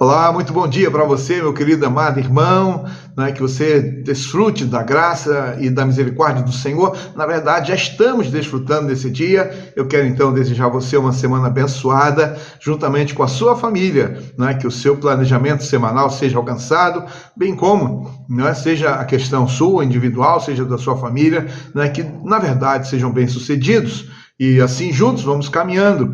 Olá, muito bom dia para você, meu querido amado irmão, né? Que você desfrute da graça e da misericórdia do Senhor. Na verdade, já estamos desfrutando desse dia. Eu quero então desejar a você uma semana abençoada, juntamente com a sua família, né? Que o seu planejamento semanal seja alcançado, bem como, né? Seja a questão sua, individual, seja da sua família, né? Que na verdade sejam bem-sucedidos. E assim juntos vamos caminhando.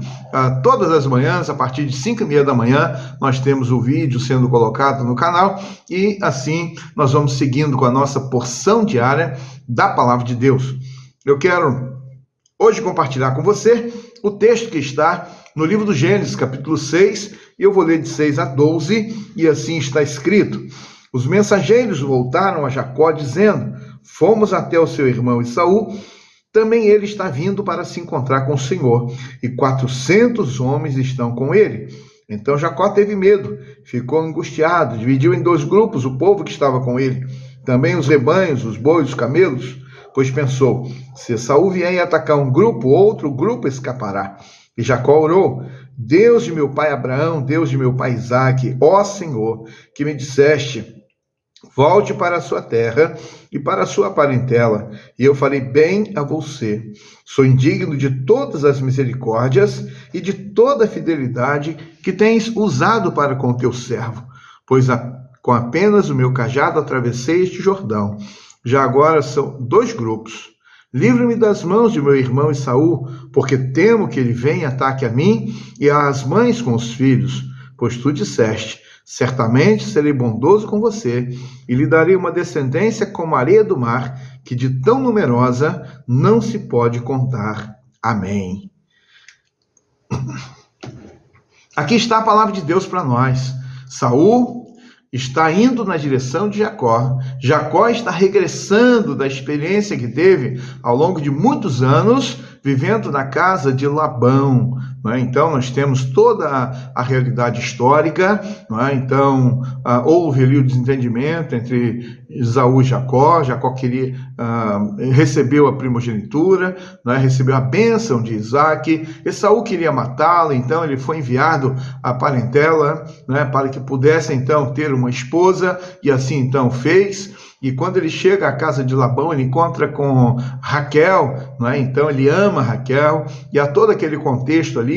Todas as manhãs, a partir de 5h30 da manhã, nós temos o vídeo sendo colocado no canal e assim nós vamos seguindo com a nossa porção diária da Palavra de Deus. Eu quero hoje compartilhar com você o texto que está no livro do Gênesis, capítulo 6, e eu vou ler de 6 a 12, e assim está escrito: Os mensageiros voltaram a Jacó dizendo: Fomos até o seu irmão Esaú. Também ele está vindo para se encontrar com o Senhor, e 400 homens estão com ele. Então Jacó teve medo, ficou angustiado, dividiu em 2 grupos o povo que estava com ele, também os rebanhos, os bois, os camelos, pois pensou: se Esaú vier e atacar um grupo, outro grupo escapará. E Jacó orou: Deus de meu pai Abraão, Deus de meu pai Isaque, ó Senhor, que me disseste: volte para a sua terra e para a sua parentela, e eu farei bem a você. Sou indigno de todas as misericórdias e de toda a fidelidade que tens usado para com teu servo, pois com apenas o meu cajado atravessei este Jordão. Já agora são 2 grupos. Livra-me das mãos de meu irmão Esaú, porque temo que ele venha e ataque a mim e às mães com os filhos, pois tu disseste: certamente serei bondoso com você e lhe darei uma descendência como a areia do mar, que de tão numerosa não se pode contar. Amém. Aqui está a palavra de Deus para nós. Saul está indo na direção de Jacó. Jacó está regressando da experiência que teve ao longo de muitos anos, vivendo na casa de Labão. Então, nós temos toda a realidade histórica. Então, houve ali o desentendimento entre Esaú e Jacó. Jacó recebeu a primogenitura, recebeu a bênção de Isaque. Esaú queria matá-lo, então ele foi enviado à parentela, para que pudesse então ter uma esposa, e assim então fez. E quando ele chega à casa de Labão, ele encontra com Raquel, então ele ama Raquel, e há todo aquele contexto ali,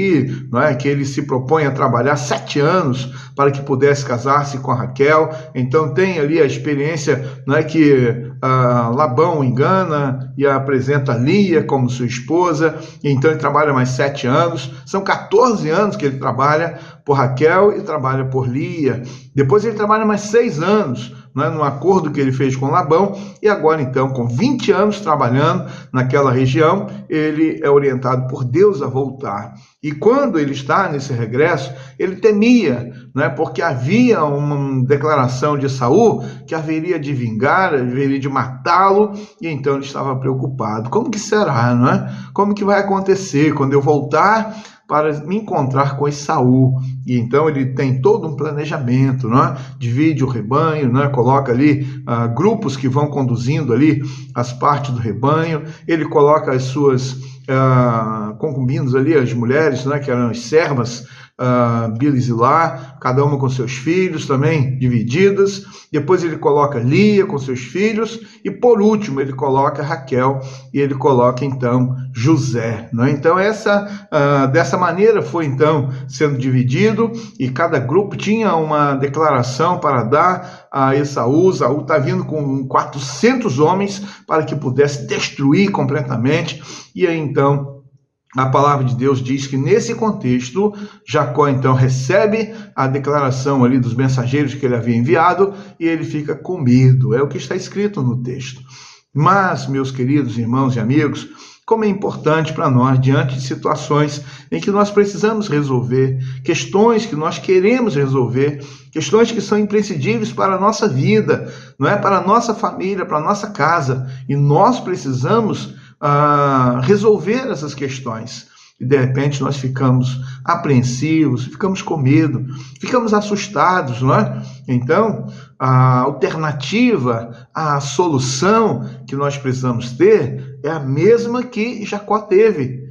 que ele se propõe a trabalhar 7 anos para que pudesse casar-se com a Raquel. Então tem ali a experiência, que Labão engana e apresenta Lia como sua esposa, e então ele trabalha mais 7 anos, são 14 anos que ele trabalha por Raquel e trabalha por Lia. Depois ele trabalha mais 6 anos, no acordo que ele fez com Labão, e agora então, com 20 anos trabalhando naquela região, ele é orientado por Deus a voltar. E quando ele está nesse regresso, ele temia, porque havia uma declaração de Saul que haveria de vingar, haveria de matá-lo, e então ele estava preocupado. Como que será, Como que vai acontecer quando eu voltar para me encontrar com Esaú? E então ele tem todo um planejamento, divide o rebanho, coloca ali grupos que vão conduzindo ali as partes do rebanho, ele coloca as suas concubinas ali, as mulheres, que eram as servas, Bila e Zilá, cada uma com seus filhos também divididas. Depois ele coloca Lia com seus filhos, e por último ele coloca Raquel, e ele coloca então José, Então dessa maneira foi então sendo dividido, e cada grupo tinha uma declaração para dar a Esaú. Esaú está vindo com 400 homens para que pudesse destruir completamente. E aí então a palavra de Deus diz que nesse contexto, Jacó então recebe a declaração ali dos mensageiros que ele havia enviado, e ele fica com medo. É o que está escrito no texto. Mas, meus queridos irmãos e amigos, como é importante para nós, diante de situações em que nós precisamos resolver, questões que nós queremos resolver, questões que são imprescindíveis para a nossa vida, para a nossa família, para a nossa casa, e nós precisamos resolver essas questões. E de repente nós ficamos apreensivos, ficamos com medo, ficamos assustados, Então, a alternativa, a solução que nós precisamos ter é a mesma que Jacó teve.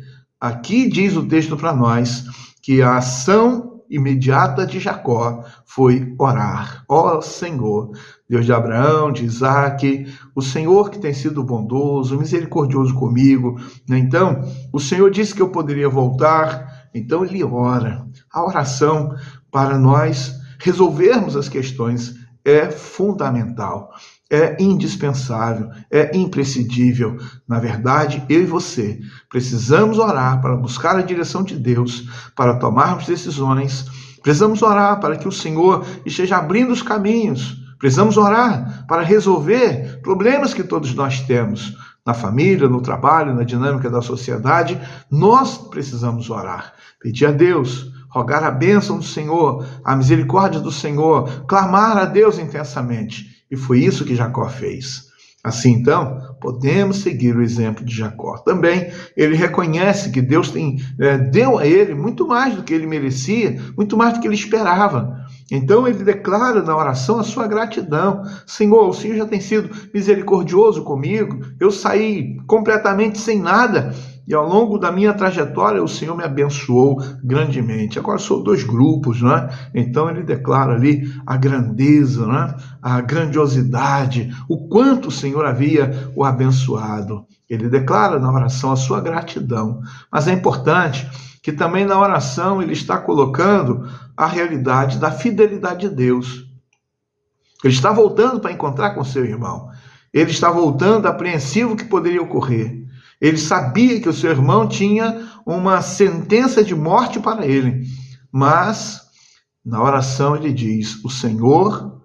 Aqui diz o texto para nós que a ação imediata de Jacó foi orar. Ó Senhor, Deus de Abraão, de Isaque, o Senhor que tem sido bondoso, misericordioso comigo. Então, o Senhor disse que eu poderia voltar, então ele ora. A oração para nós resolvermos as questões é fundamental, é indispensável, é imprescindível. Na verdade, eu e você precisamos orar para buscar a direção de Deus, para tomarmos decisões. Precisamos orar para que o Senhor esteja abrindo os caminhos. Precisamos orar para resolver problemas que todos nós temos na família, no trabalho, na dinâmica da sociedade. Nós precisamos orar, pedir a Deus, rogar a bênção do Senhor, a misericórdia do Senhor, clamar a Deus intensamente. E foi isso que Jacó fez. Assim, então, podemos seguir o exemplo de Jacó. Também, ele reconhece que Deus deu a ele muito mais do que ele merecia, muito mais do que ele esperava. Então, ele declara na oração a sua gratidão. Senhor, o Senhor já tem sido misericordioso comigo, eu saí completamente sem nada, e ao longo da minha trajetória o Senhor me abençoou grandemente. Agora sou dois grupos, não é? Então ele declara ali a grandeza, não é? A grandiosidade, o quanto o Senhor havia o abençoado. Ele declara na oração a sua gratidão. Mas é importante que também na oração ele está colocando a realidade da fidelidade de Deus. Ele está voltando para encontrar com seu irmão. Ele está voltando apreensivo que poderia ocorrer. Ele sabia que o seu irmão tinha uma sentença de morte para ele. Mas, na oração, ele diz: o Senhor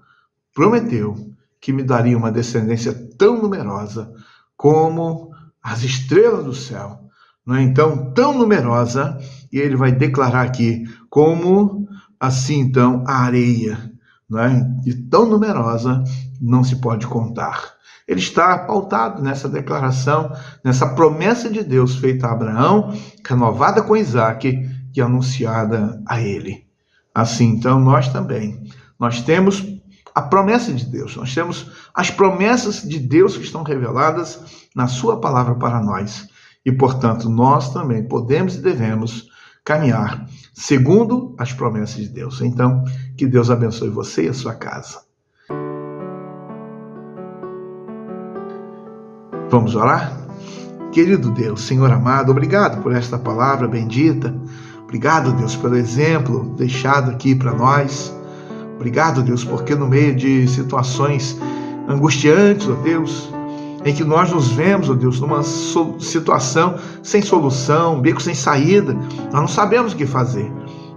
prometeu que me daria uma descendência tão numerosa como as estrelas do céu. Não é? Então, tão numerosa, e ele vai declarar aqui, como assim, então, a areia. Não é? E tão numerosa, não se pode contar. Ele está pautado nessa declaração, nessa promessa de Deus feita a Abraão, renovada com Isaque e anunciada a ele. Assim, então, nós também. Nós temos a promessa de Deus, nós temos as promessas de Deus que estão reveladas na sua palavra para nós. E, portanto, nós também podemos e devemos caminhar segundo as promessas de Deus. Então, que Deus abençoe você e a sua casa. Vamos orar? Querido Deus, Senhor amado, obrigado por esta palavra bendita. Obrigado, Deus, pelo exemplo deixado aqui para nós. Obrigado, Deus, porque no meio de situações angustiantes, ó Deus, em que nós nos vemos, ó Deus, numa situação sem solução, beco sem saída, nós não sabemos o que fazer,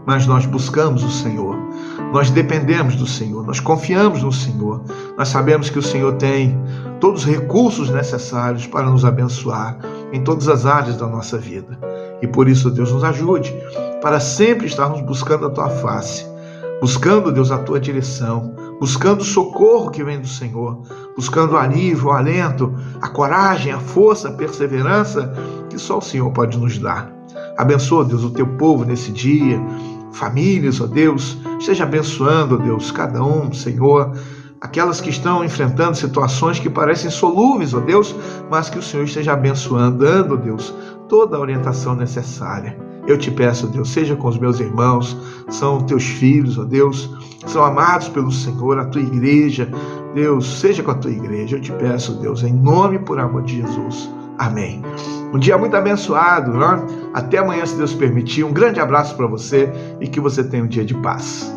mas nós buscamos o Senhor. Nós dependemos do Senhor, nós confiamos no Senhor. Nós sabemos que o Senhor tem todos os recursos necessários para nos abençoar em todas as áreas da nossa vida. E por isso, Deus, nos ajude para sempre estarmos buscando a Tua face, buscando, Deus, a Tua direção, buscando o socorro que vem do Senhor, buscando o alívio, o alento, a coragem, a força, a perseverança que só o Senhor pode nos dar. Abençoa, Deus, o Teu povo nesse dia, famílias, ó Deus, esteja abençoando, ó Deus, cada um, Senhor, aquelas que estão enfrentando situações que parecem solúveis, ó Deus, mas que o Senhor esteja abençoando, dando, ó Deus, toda a orientação necessária. Eu te peço, ó Deus, seja com os meus irmãos, são teus filhos, ó Deus, são amados pelo Senhor, a tua igreja, Deus, seja com a tua igreja. Eu te peço, Deus, em nome e por amor de Jesus. Amém. Um dia muito abençoado, né? Até amanhã, se Deus permitir. Um grande abraço para você e que você tenha um dia de paz.